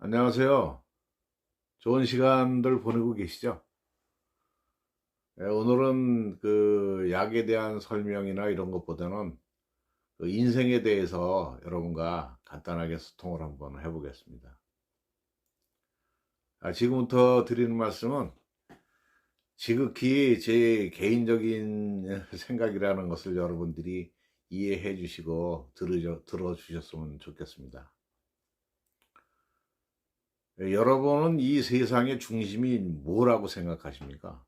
안녕하세요. 좋은 시간들 보내고 계시죠? 오늘은 그 약에 대한 설명이나 이런 것보다는 그 인생에 대해서 여러분과 간단하게 소통을 한번 해보겠습니다. 지금부터 드리는 말씀은 지극히 제 개인적인 생각이라는 것을 여러분들이 이해해 주시고 들어주셨으면 좋겠습니다. 여러분은 이 세상의 중심이 뭐라고 생각하십니까?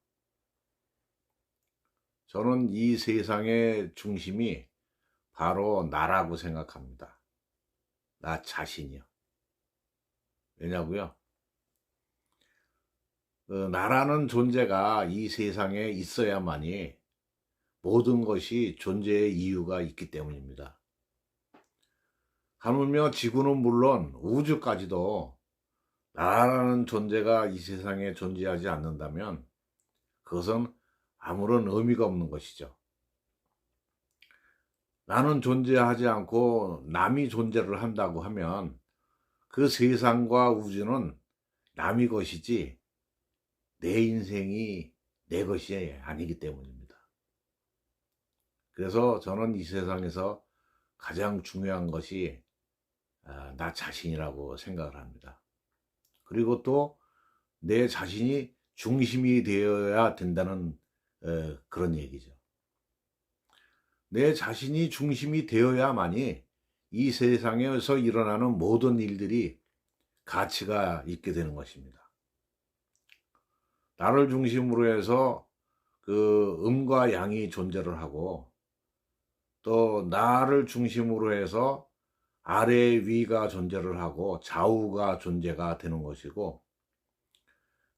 저는 이 세상의 중심이 바로 나라고 생각합니다. 나 자신이요. 왜냐고요? 나라는 존재가 이 세상에 있어야만이 모든 것이 존재의 이유가 있기 때문입니다. 하물며 지구는 물론 우주까지도 나라는 존재가 이 세상에 존재하지 않는다면 그것은 아무런 의미가 없는 것이죠. 나는 존재하지 않고 남이 존재를 한다고 하면 그 세상과 우주는 남의 것이지 내 인생이 내 것이 아니기 때문입니다. 그래서 저는 이 세상에서 가장 중요한 것이 나 자신이라고 생각을 합니다. 그리고 또 내 자신이 중심이 되어야 된다는 그런 얘기죠. 내 자신이 중심이 되어야만이 이 세상에서 일어나는 모든 일들이 가치가 있게 되는 것입니다. 나를 중심으로 해서 그 음과 양이 존재를 하고 또 나를 중심으로 해서 아래 위가 존재를 하고 좌우가 존재가 되는 것이고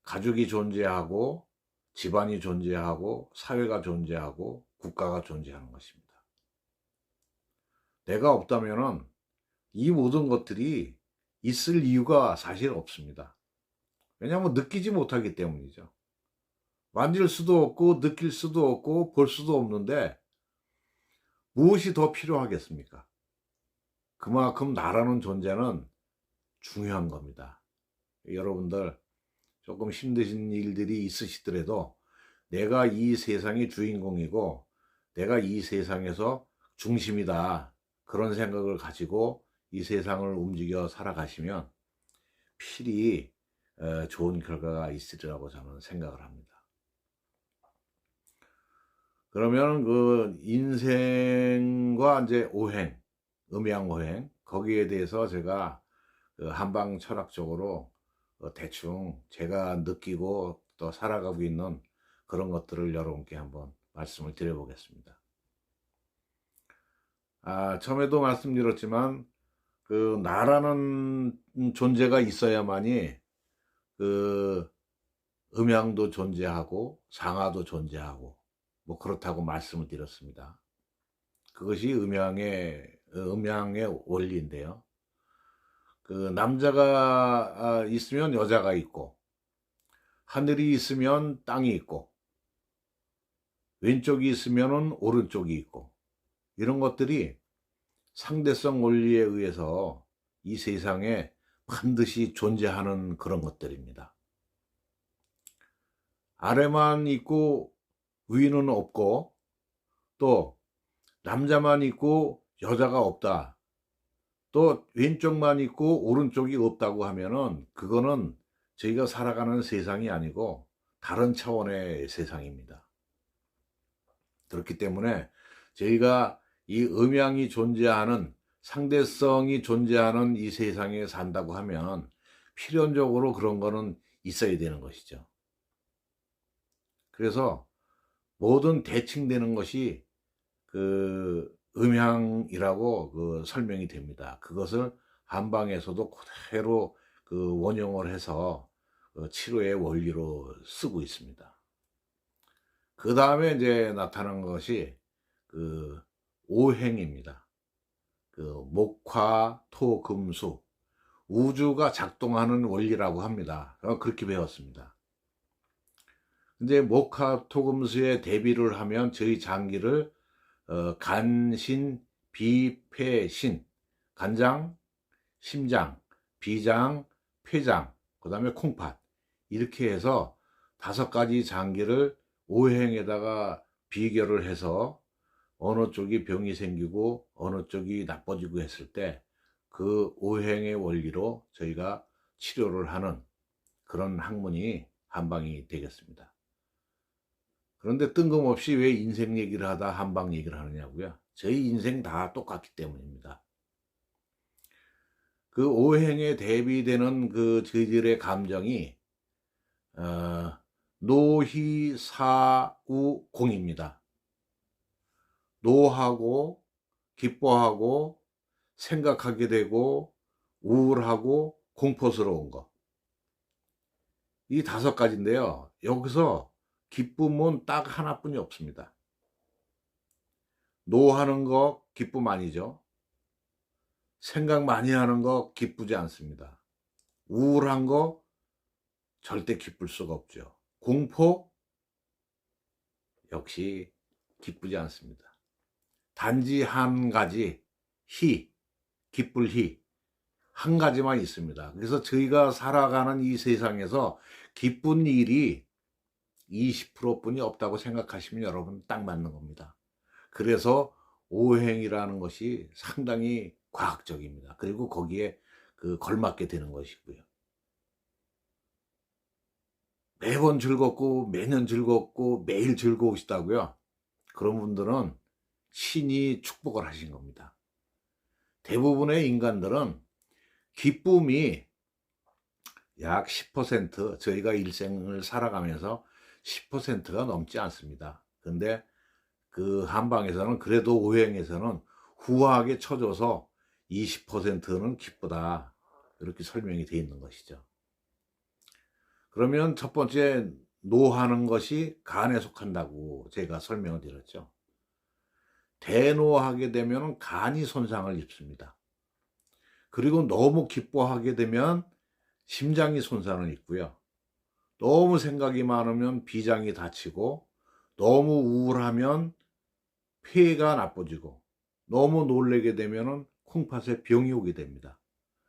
가족이 존재하고 집안이 존재하고 사회가 존재하고 국가가 존재하는 것입니다. 내가 없다면은 이 모든 것들이 있을 이유가 사실 없습니다. 왜냐하면 느끼지 못하기 때문이죠. 만질 수도 없고 느낄 수도 없고 볼 수도 없는데 무엇이 더 필요하겠습니까? 그만큼 나라는 존재는 중요한 겁니다. 여러분들 조금 힘드신 일들이 있으시더라도 내가 이 세상의 주인공이고 내가 이 세상에서 중심이다. 그런 생각을 가지고 이 세상을 움직여 살아가시면 필히 좋은 결과가 있으리라고 저는 생각을 합니다. 그러면 그 인생과 이제 오행, 음양오행 거기에 대해서 제가 그 한방 철학적으로 대충 제가 느끼고 또 살아가고 있는 그런 것들을 여러분께 한번 말씀을 드려보겠습니다. 처음에도 말씀드렸지만 그 나라는 존재가 있어야만이 그 음양도 존재하고 상하도 존재하고 뭐 그렇다고 말씀을 드렸습니다. 그것이 음양의 원리인데요. 그 남자가 있으면 여자가 있고 하늘이 있으면 땅이 있고 왼쪽이 있으면 오른쪽이 있고 이런 것들이 상대성 원리에 의해서 이 세상에 반드시 존재하는 그런 것들입니다. 아래만 있고 위는 없고 또 남자만 있고 여자가 없다. 또 왼쪽만 있고 오른쪽이 없다고 하면은 그거는 저희가 살아가는 세상이 아니고 다른 차원의 세상입니다. 그렇기 때문에 저희가 이 음양이 존재하는 상대성이 존재하는 이 세상에 산다고 하면 필연적으로 그런 거는 있어야 되는 것이죠. 그래서 모든 대칭되는 것이 그 음양이라고 그 설명이 됩니다. 그것을 한방에서도 그대로 그 원용을 해서 치료의 원리로 쓰고 있습니다. 그 다음에 이제 나타난 것이 그 오행입니다. 그 목화, 토, 금, 수 우주가 작동하는 원리라고 합니다. 그렇게 배웠습니다. 이제 목화, 토, 금, 수에 대비를 하면 저희 장기를 간신, 비, 폐, 신 간장, 심장, 비장, 폐장, 그 다음에 콩팥, 이렇게 해서 5가지 장기를 오행에다가 비교를 해서 어느 쪽이 병이 생기고 어느 쪽이 나빠지고 했을 때 그 오행의 원리로 저희가 치료를 하는 그런 학문이 한방이 되겠습니다. 그런데 뜬금없이 왜 인생 얘기를 하다 한방 얘기를 하느냐고요? 저희 인생 다 똑같기 때문입니다. 그 오행에 대비되는 그 저희들의 감정이 노희사우공입니다. 노하고 기뻐하고 생각하게 되고 우울하고 공포스러운 거, 이 5가지인데요. 여기서 기쁨은 딱 하나뿐이 없습니다. 노하는 거 기쁨 아니죠. 생각 많이 하는 거 기쁘지 않습니다. 우울한 거 절대 기쁠 수가 없죠. 공포 역시 기쁘지 않습니다. 단지 한 가지, 기쁠 한 가지만 있습니다. 그래서 저희가 살아가는 이 세상에서 기쁜 일이 20%뿐이 없다고 생각하시면 여러분 딱 맞는 겁니다. 그래서 오행이라는 것이 상당히 과학적입니다. 그리고 거기에 걸맞게 되는 것이고요. 매번 즐겁고 매년 즐겁고 매일 즐거우시다고요? 그런 분들은 신이 축복을 하신 겁니다. 대부분의 인간들은 기쁨이 약 10%, 저희가 일생을 살아가면서 10%가 넘지 않습니다. 근데 그 한방에서는 그래도 오행에서는 후하게 쳐줘서 20%는 기쁘다, 이렇게 설명이 되어 있는 것이죠. 그러면 첫 번째, 노하는 것이 간에 속한다고 제가 설명을 드렸죠. 대노하게 되면 간이 손상을 입습니다. 그리고 너무 기뻐하게 되면 심장이 손상을 입고요. 너무 생각이 많으면 비장이 다치고, 너무 우울하면 폐가 나빠지고, 너무 놀래게 되면 콩팥에 병이 오게 됩니다.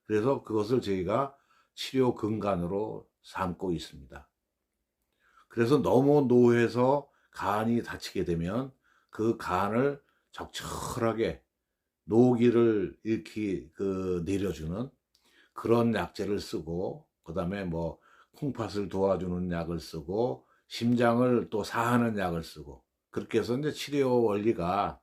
그래서 그것을 저희가 치료 근간으로 삼고 있습니다. 그래서 너무 노해서 간이 다치게 되면 그 간을 적절하게 노기를 이렇게 내려주는 그런 약재를 쓰고, 그 다음에 뭐 콩팥을 도와주는 약을 쓰고, 심장을 또 사하는 약을 쓰고, 그렇게 해서 이제 치료 원리가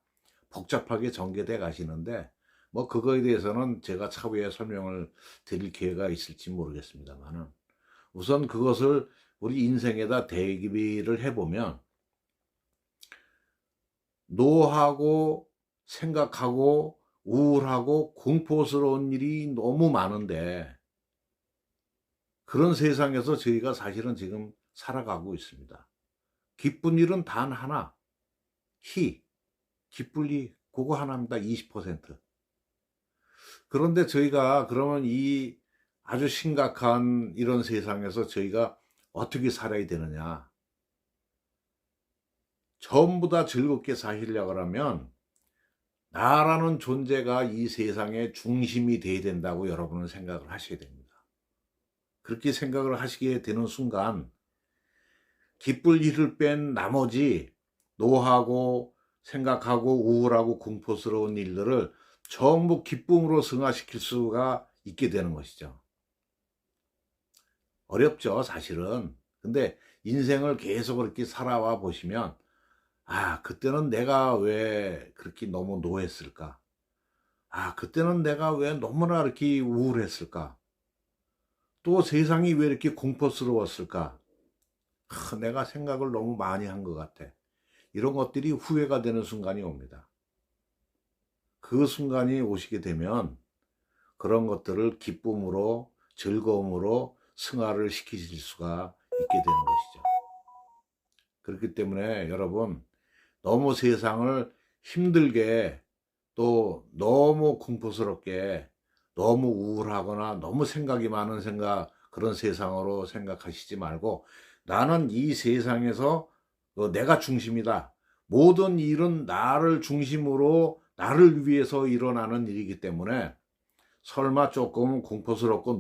복잡하게 전개돼 가시는데, 뭐 그거에 대해서는 제가 차후에 설명을 드릴 기회가 있을지 모르겠습니다만은, 우선 그것을 우리 인생에다 대비를 해보면, 노하고 생각하고 우울하고 공포스러운 일이 너무 많은데, 그런 세상에서 저희가 사실은 지금 살아가고 있습니다. 기쁜 일은 단 하나, 기쁠 일, 그거 하나입니다. 20%. 그런데 저희가 그러면 이 아주 심각한 이런 세상에서 저희가 어떻게 살아야 되느냐? 전부 다 즐겁게 사시려고 하면 나라는 존재가 이 세상의 중심이 돼야 된다고 여러분은 생각을 하셔야 됩니다. 그렇게 생각을 하시게 되는 순간 기쁠 일을 뺀 나머지 노하고 생각하고 우울하고 공포스러운 일들을 전부 기쁨으로 승화시킬 수가 있게 되는 것이죠. 어렵죠, 사실은. 근데 인생을 계속 그렇게 살아와 보시면, 아, 그때는 내가 왜 그렇게 너무 노했을까? 아, 그때는 내가 왜 너무나 이렇게 우울했을까? 또 세상이 왜 이렇게 공포스러웠을까? 내가 생각을 너무 많이 한 것 같아. 이런 것들이 후회가 되는 순간이 옵니다. 그 순간이 오시게 되면 그런 것들을 기쁨으로, 즐거움으로 승화를 시키실 수가 있게 되는 것이죠. 그렇기 때문에 여러분, 너무 세상을 힘들게, 또 너무 공포스럽게, 너무 우울하거나 너무 생각이 많은 그런 세상으로 생각하시지 말고, 나는 이 세상에서 내가 중심이다. 모든 일은 나를 중심으로, 나를 위해서 일어나는 일이기 때문에 설마 조금 공포스럽고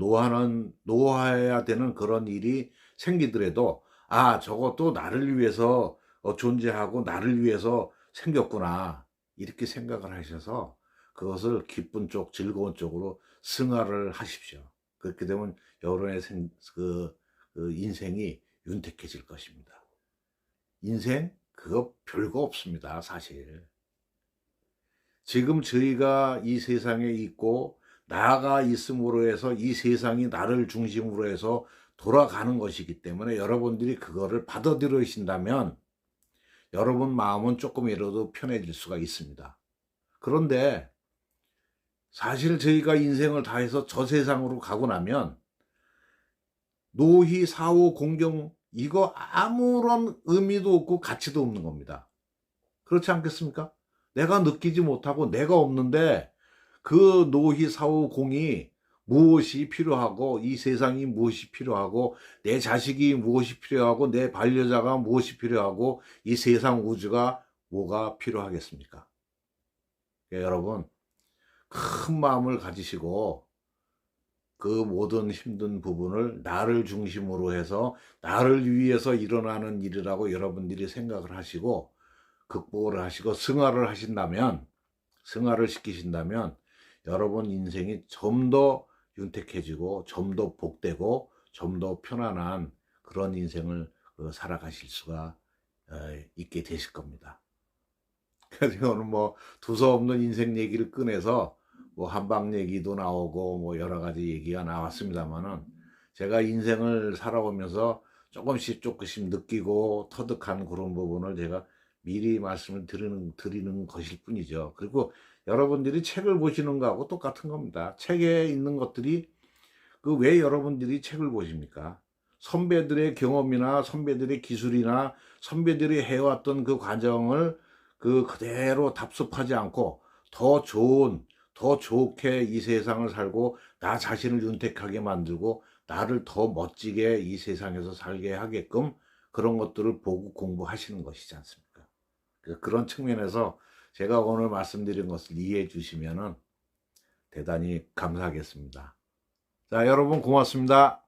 노화해야 되는 그런 일이 생기더라도, 아, 저것도 나를 위해서 존재하고 나를 위해서 생겼구나, 이렇게 생각을 하셔서 그것을 기쁜 쪽, 즐거운 쪽으로 승화를 하십시오. 그렇게 되면 여러분의 그 인생이 윤택해질 것입니다. 인생 그거 별거 없습니다, 사실. 지금 저희가 이 세상에 있고 나가 있음으로 해서 이 세상이 나를 중심으로 해서 돌아가는 것이기 때문에 여러분들이 그거를 받아들이신다면 여러분 마음은 조금이라도 편해질 수가 있습니다. 그런데 사실 저희가 인생을 다해서 저 세상으로 가고 나면 노희, 사후, 공경, 이거 아무런 의미도 없고 가치도 없는 겁니다. 그렇지 않겠습니까? 내가 느끼지 못하고 내가 없는데 그 노희, 사후, 공이 무엇이 필요하고 이 세상이 무엇이 필요하고 내 자식이 무엇이 필요하고 내 반려자가 무엇이 필요하고 이 세상 우주가 뭐가 필요하겠습니까? 여러분, 큰 마음을 가지시고 그 모든 힘든 부분을 나를 중심으로 해서 나를 위해서 일어나는 일이라고 여러분들이 생각을 하시고 극복을 하시고 승화를 시키신다면 여러분 인생이 좀 더 윤택해지고 좀 더 복되고 좀 더 편안한 그런 인생을 살아가실 수가 있게 되실 겁니다. 그래서 오늘 뭐 두서없는 인생 얘기를 꺼내서 뭐 한방 얘기도 나오고 뭐 여러 가지 얘기가 나왔습니다만은 제가 인생을 살아오면서 조금씩 느끼고 터득한 그런 부분을 제가 미리 말씀을 드리는 것일 뿐이죠. 그리고 여러분들이 책을 보시는 거하고 똑같은 겁니다. 책에 있는 것들이 그 왜 여러분들이 책을 보십니까? 선배들의 경험이나 선배들의 기술이나 선배들이 해왔던 그 과정을 그대로 답습하지 않고 더 좋은, 더 좋게 이 세상을 살고 나 자신을 윤택하게 만들고 나를 더 멋지게 이 세상에서 살게 하게끔 그런 것들을 보고 공부하시는 것이지 않습니까? 그런 측면에서 제가 오늘 말씀드린 것을 이해해 주시면은 대단히 감사하겠습니다. 자, 여러분 고맙습니다.